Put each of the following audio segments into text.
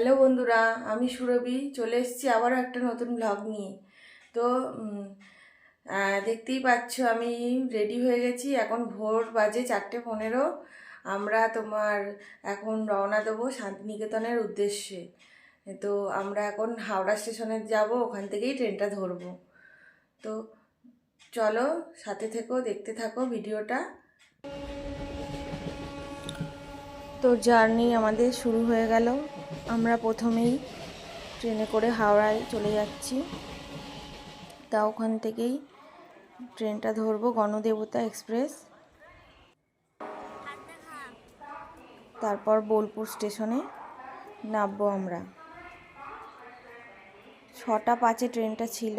Hello বন্ধুরা, আমি সুরভি চলে এসেছি আবারও একটা নতুন ব্লগ নিয়ে। তো দেখতেই পাচ্ছ আমি রেডি হয়ে গেছি। এখন ভোর বাজে 4:15। আমরা এখন রওনা দেবো শান্তিনিকেতনের উদ্দেশ্যে। তো আমরা এখন হাওড়া স্টেশনে যাব, ওখান থেকেই ট্রেনটা ধরবো। তো চলো সাথে থেকো, দেখতে থাকো ভিডিওটা। তো জার্নি আমাদের শুরু হয়ে গেল। আমরা প্রথমেই ট্রেনে করে হাওড়ায় চলে যাচ্ছি। তা ওখান থেকেই ট্রেনটা ধরবো, গণদেবতা এক্সপ্রেস। তারপর বোলপুর স্টেশনে নামবো আমরা। 6:05 ট্রেনটা ছিল।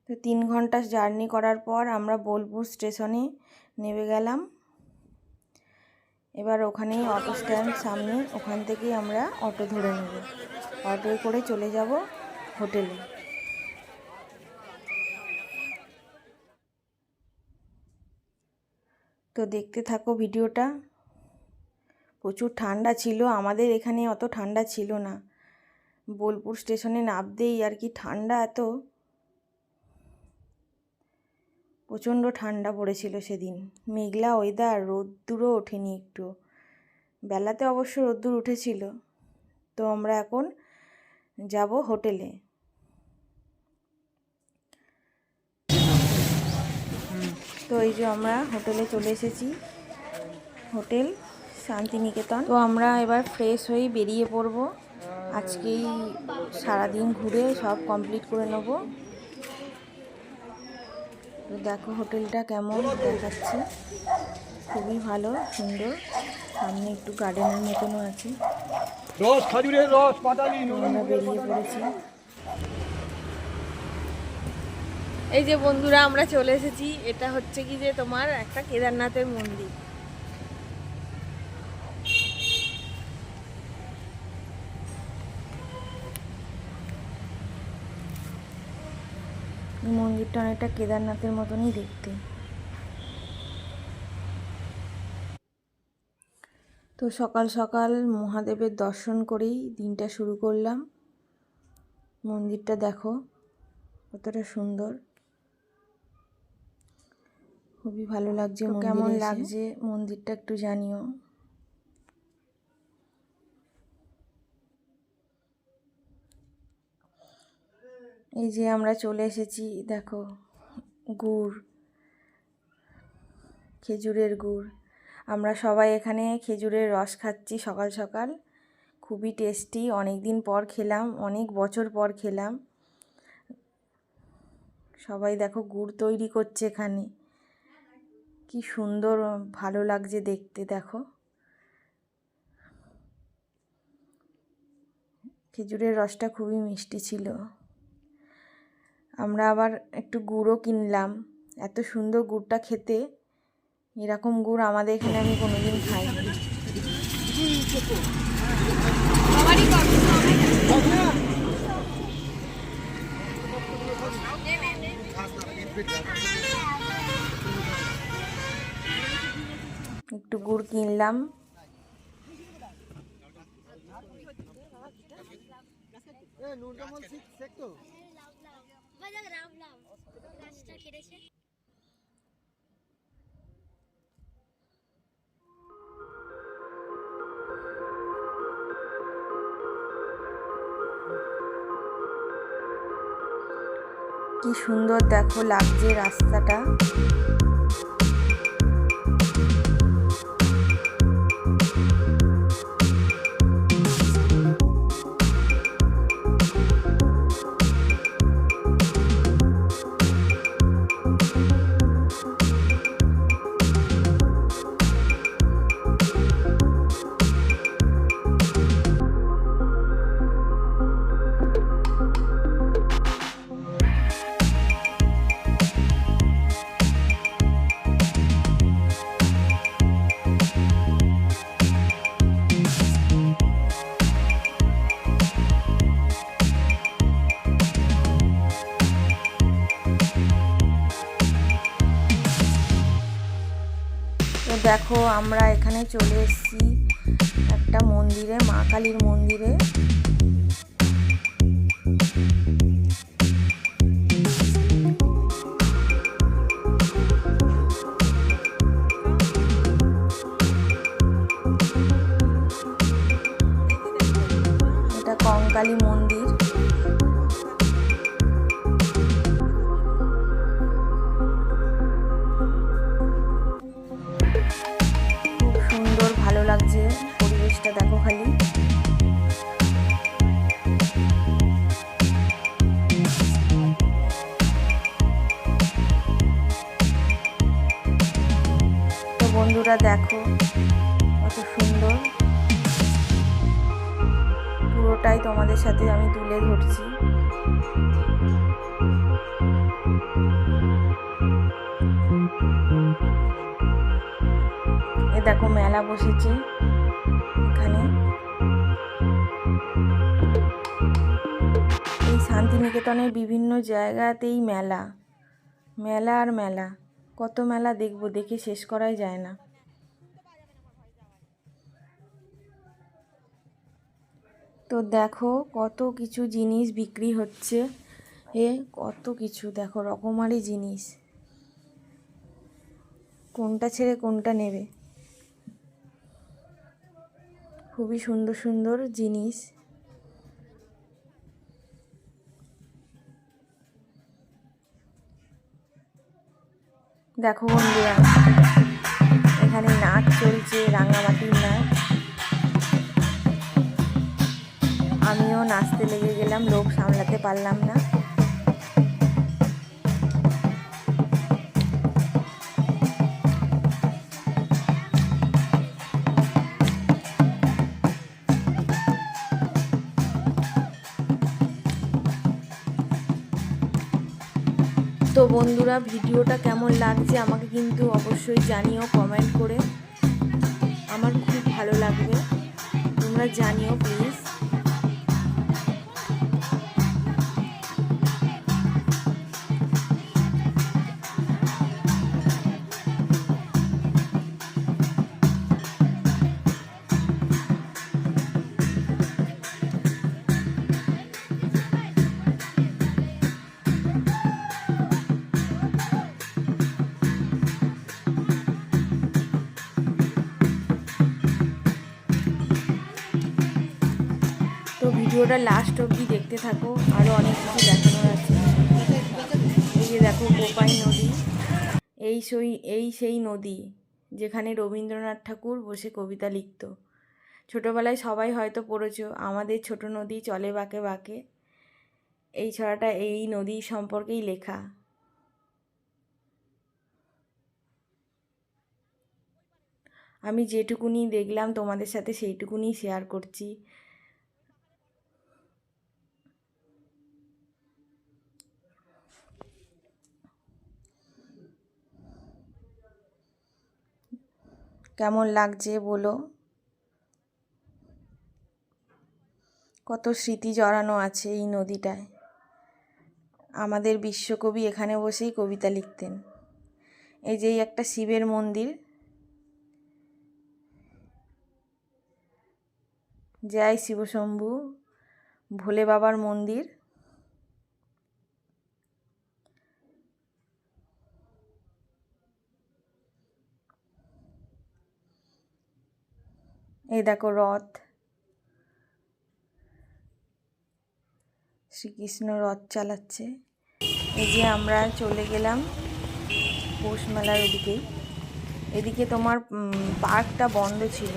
তো 3 ঘন্টা জার্নি করার পর আমরা বোলপুর স্টেশনে নেমে গেলাম। এবার ওখানেই অটো স্ট্যান্ড সামনে, ওখান থেকেই আমরা অটো ধরে নেব। অটোয় করে চলে যাব হোটেলে। তো দেখতে থাকো ভিডিওটা। প্রচুর ঠান্ডা ছিল, আমাদের এখানে অত ঠান্ডা ছিল না। বোলপুর স্টেশনে নামতেই আর কি ঠান্ডা, এত প্রচণ্ড ঠান্ডা পড়েছিল সেদিন। মেঘলা ওয়েদার, রোদ্দুরও ওঠেনি একটু। বেলাতে অবশ্য রোদ্দুর উঠেছিল। তো আমরা এখন যাব হোটেলে। তো এই যে আমরা হোটেলে চলে এসেছি, হোটেল শান্তিনিকেতন। তো আমরা এবার ফ্রেশ হয়ে বেরিয়ে পড়ব। আজকেই সারাদিন ঘুরে সব কমপ্লিট করে নেব। তো দেখো হোটেলটা কেমন দেখাচ্ছি, খুবই ভালো, সুন্দর। সামনে একটু গার্ডেনের মতনও আছে। আমরা বেরিয়ে পড়েছি। এই যে বন্ধুরা, আমরা চলে এসেছি। এটা হচ্ছে কি যে তোমার একটা কেদারনাথের মন্দির। মন্দিরটা অনেকটা কেদারনাথের মতনই দেখতে। তো সকাল সকাল মহাদেবের দর্শন করেই দিনটা শুরু করলাম। মন্দিরটা দেখো কতটা সুন্দর, খুবই ভালো লাগছে। কেমন লাগছে মন্দিরটা একটু জানিও। এই যে আমরা চলে এসেছি, দেখো গুড়, খেজুরের গুড়। আমরা সবাই এখানে খেজুরের রস খাচ্ছি সকাল সকাল। খুবই টেস্টি, অনেক দিন পর খেলাম, অনেক বছর পর খেলাম। সবাই দেখো গুড় তৈরি করছে এখানে, কি সুন্দর ভালো লাগছে দেখতে। দেখো খেজুরের রসটা খুবই মিষ্টি ছিল। আমরা আবার একটু গুড়ও কিনলাম। এত সুন্দর গুড়টা খেতে, এরকম গুড় আমাদের এখানে আমি কোনোদিন খাইনি। একটু গুড় কিনলাম। কি সুন্দর দেখো লাগছে রাস্তাটা। দেখো আমরা এখানে চলে এসেছি একটা মন্দিরে, মা কালীর মন্দিরে। এটা কঙ্কালী মন্দির। ভালো লাগছে পরিবেশটা, দেখো খালি। তো বন্ধুরা দেখো কত সুন্দর, পুরোটাই তোমাদের সাথে আমি তুলে ধরছি। এ দেখো মেলা বসেছে এখানে। এই শান্তিনিকেতনের বিভিন্ন জায়গাতেই মেলা, মেলা আর মেলা, কত মেলা দেখবো, দেখে শেষ করাই যায় না। তো দেখো কত কিছু জিনিস বিক্রি হচ্ছে, কত কিছু দেখো, রকমারি জিনিস, কোনটা ছেড়ে কোনটা নেবে। খুবই সুন্দর সুন্দর জিনিস। দেখো বন্ধুরা এখানে নাচ চলছে, রাঙামাটির নাচ। আমিও নাচতে লেগে গেলাম, লোক সামলাতে পারলাম না। তো বন্ধুরা ভিডিওটা কেমন লাগছে আমাকে কিন্তু অবশ্যই জানিও কমেন্ট করে, আমার খুব ভালো লাগবে, তোমরা জানিও প্লিজ। তো ভিডিওটা লাস্ট অবধি দেখতে থাকো, আরও অনেক কিছু দেখানোর আছে। এই যে দেখো কোপাই নদী, এই সেই নদী যেখানে রবীন্দ্রনাথ ঠাকুর বসে কবিতা লিখত। ছোটোবেলায় সবাই হয়তো পড়েছো, আমাদের ছোট নদী চলে বাঁকে বাঁকে। এই ছড়াটা এই নদী সম্পর্কেই লেখা। আমি যেটুকুনি দেখলাম তোমাদের সাথে সেইটুকুনি শেয়ার করছি। কেমন লাগছে বলো, কত স্মৃতি জড়ানো আছে এই নদীটায়। আমাদের বিশ্বকবি এখানে বসেই কবিতা লিখতেন। এই যে একটা শিবের মন্দির, জয় শিবশম্ভু, ভোলে বাবার মন্দির। এই দেখো রথ, শ্রীকৃষ্ণ রথ চালাচ্ছে। এই যে আমরা চলে গেলাম পৌষ মেলার ওদিকেই। এদিকে তোমার পার্কটা বন্ধ ছিল,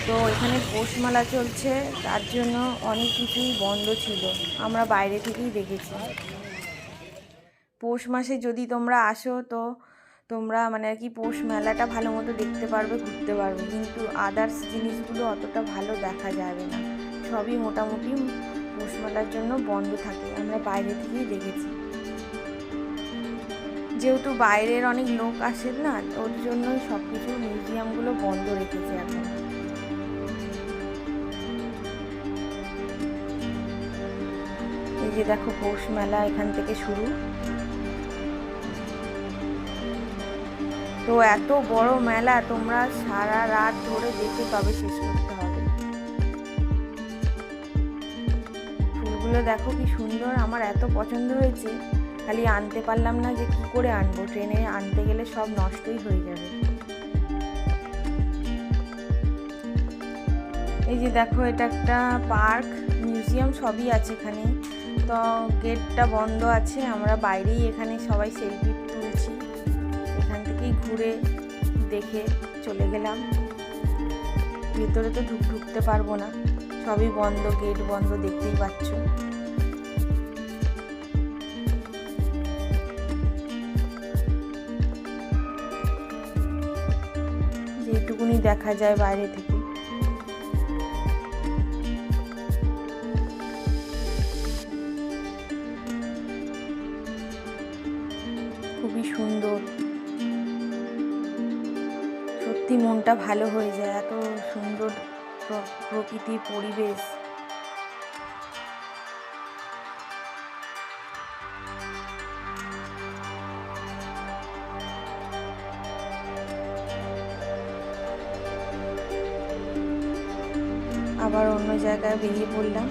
তো এখানে পৌষ মেলা চলছে, তার জন্য অনেক কিছুই বন্ধ ছিল, আমরা বাইরে থেকেই দেখেছি। পৌষ মাসে যদি তোমরা আসো তো তোমরা মানে আর কি পৌষ মেলাটা ভালো মতো দেখতে পারবে, ঘুরতে পারবে, কিন্তু আদার্স জিনিসগুলো অতটা ভালো দেখা যাবে না, সবই মোটামুটি পৌষ মেলার জন্য বন্ধ থাকে, আমরা বাইরে থেকেই দেখেছি। যেহেতু বাইরের অনেক লোক আসে না, ওর জন্যই সব কিছু মিউজিয়ামগুলো বন্ধ রেখেছে এখন। এই যে দেখো পৌষ মেলা এখান থেকে শুরু। তো তো এত বড় মেলা, তোমরা সারা রাত ধরে দেখে তবে শেষ করতে হবে। ফুলগুলো দেখো কি সুন্দর, আমার এত পছন্দ হয়েছে, খালি আনতে পারলাম না যে কি করে আনবো, ট্রেনে আনতে গেলে সব নষ্টই হয়ে যাবে। এই যে দেখো, এটা একটা পার্ক, মিউজিয়াম সবই আছে এখানে। তো গেটটা বন্ধ আছে, আমরা বাইরেই এখানে সবাই সেলফি তুলছি, এখান থেকেই ঘুরে দেখে চলে গেলাম। ভেতরে তো ঢুকতে পারবো না, সবই বন্ধ, গেট বন্ধ, দেখতেই পাচ্ছ। যেটুকুনি দেখা যায় বাইরে থেকে। খুবই সুন্দর, সত্যি মনটা ভালো হয়ে যায়, এত সুন্দর প্রকৃতির পরিবেশ। আবার অন্য জায়গায় বেরিয়ে পড়লাম,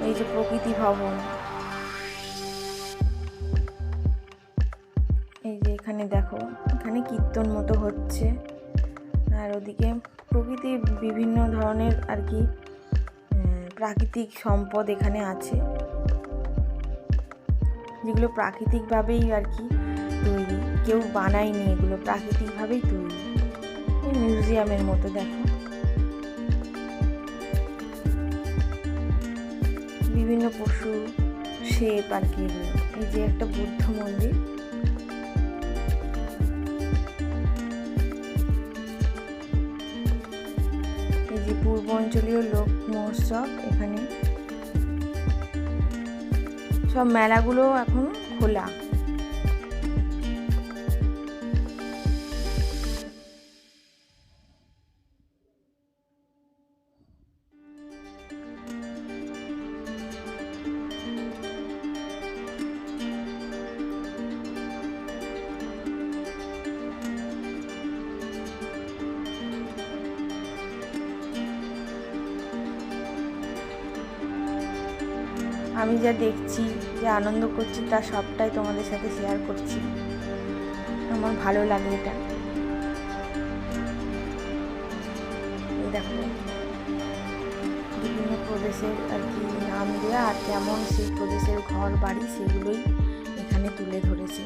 এই যে প্রকৃতি ভবন, এই যে এখানে দেখো, এখানে কীর্তন মতো হচ্ছে, আর ওদিকে প্রকৃতির বিভিন্ন ধরনের আর কি প্রাকৃতিক সম্পদ এখানে আছে, যেগুলো প্রাকৃতিকভাবেই আর কি তৈরি, কেউ বানায়নি, এগুলো প্রাকৃতিকভাবেই তৈরি। এই মিউজিয়ামের মতো দেখো, বিভিন্ন পশু শেপ আর কি। এই যে একটা বুদ্ধ মন্দির, এই যে পূর্বাঞ্চলীয় লোক মহোৎসব, এখানে সব মেলাগুলো এখন খোলা। আমি যা দেখছি, যে আনন্দ করছি, তা সবটাই তোমাদের সাথে শেয়ার করছি, আমার ভালো লাগে এটা। দেখো, বিভিন্ন প্রদেশের আর কি নাম দেওয়া, আর কেমন সেই প্রদেশের ঘর বাড়ি, সেগুলোই এখানে তুলে ধরেছে।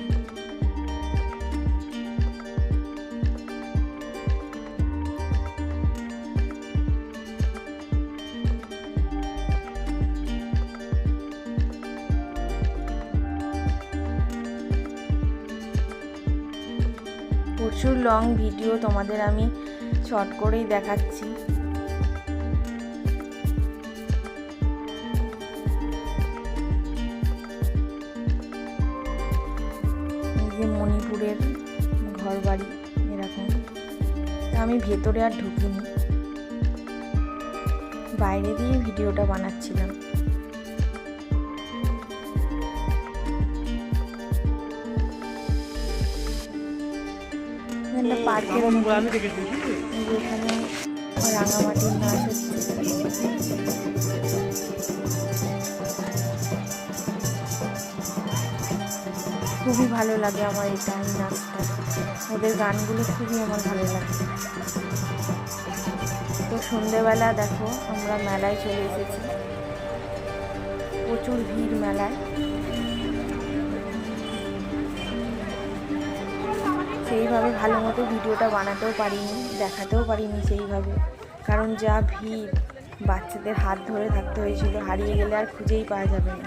প্রচুর লং ভিডিও তোমাদের আমি শর্ট করেই দেখাচ্ছি। এই যে মণিপুরের ঘর বাড়ি এরকম। আমি ভেতরে আর ঢুকিনি, বাইরে দিয়ে ভিডিওটা বানাচ্ছিলাম। পার্কের এখানে রাঙামাটির নাচ হচ্ছে, খুবই ভালো লাগে আমার এটা, এই নাচটা, ওদের গানগুলো খুবই আমার ভালো লাগে। তো সন্ধেবেলা দেখো, আমরা মেলায় চলে এসেছি, প্রচুর ভিড় মেলায়। সেইভাবে ভালো মতো ভিডিওটা বানাতেও পারিনি, দেখাতেও পারিনি সেইভাবে, কারণ যা ভিড়, বাচ্চাদের হাত ধরে থাকতে হয়েছিল, হারিয়ে গেলে আর খুঁজেই পাওয়া যাবে না।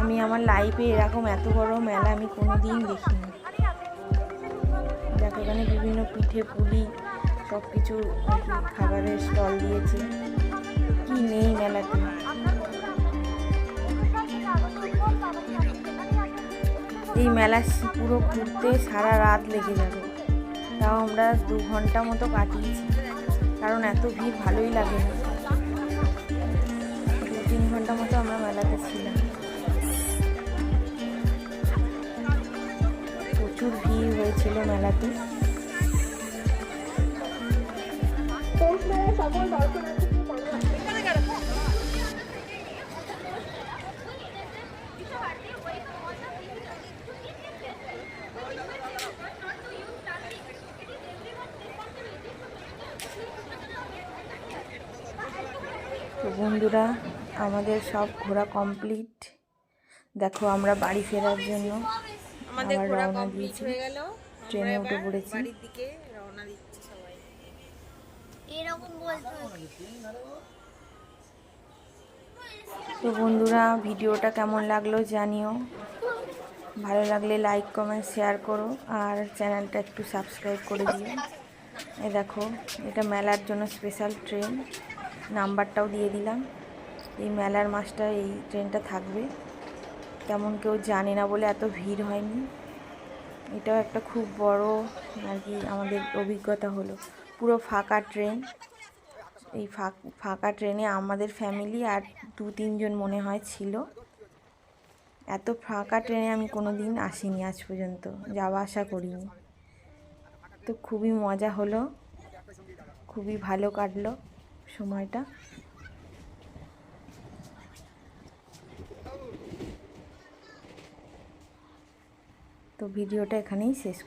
আমি আমার লাইফে এরকম এত বড় মেলা আমি কোনো দিন দেখিনি। দেখো, এখানে বিভিন্ন পিঠে পুলি সব কিছু আর কি খাবারের স্টল দিয়েছে, কি নেই মেলাতে। এই মেলা পুরো ঘুরতে সারা রাত লেগে যাবে, তাও আমরা 2 ঘন্টা মতো কাটিয়েছি, কারণ এত ভিড় ভালোই লাগে না। 2-3 ঘন্টা মতো আমরা মেলাতে ছিলাম। প্রচুর ছিল মেলাতে। তো বন্ধুরা, আমাদের সব ঘোরা কমপ্লিট। দেখো আমরা বাড়ি ফেরার জন্য আমাদের আবার ঘোরা রওনা কমপ্লিট দিয়েছি, হয়ে গেল। আমরা ট্রেনে উঠে এবার পড়েছি। বাড়ির দিকে রওনা দিচ্ছি সবাই। এরকম বলতে তো বন্ধুরা, ভিডিওটা কেমন লাগলো জানিও, ভালো লাগলে লাইক কমেন্ট শেয়ার করো, আর চ্যানেলটা একটু সাবস্ক্রাইব করে দিও। এই দেখো, এটা মেলার জন্য স্পেশাল ট্রেন, নাম্বারটাও দিয়ে দিলাম। এই মেলার মাসটা এই ট্রেনটা থাকবে, তেমন কেউ জানে না বলে এত ভিড় হয়নি। এটাও একটা খুব বড় আর কি আমাদের অভিজ্ঞতা হলো। পুরো ফাঁকা ট্রেন, এই ফাঁকা ট্রেনে আমাদের ফ্যামিলি আর 2-3 জন মনে হয় ছিল। এত ফাঁকা ট্রেনে আমি কোনো দিন আসিনি আজ পর্যন্ত, যাওয়া আসা করিনি। তো খুবই মজা হলো, খুবই ভালো কাটলো সময়টা। তো ভিডিওটা এখানেই শেষ।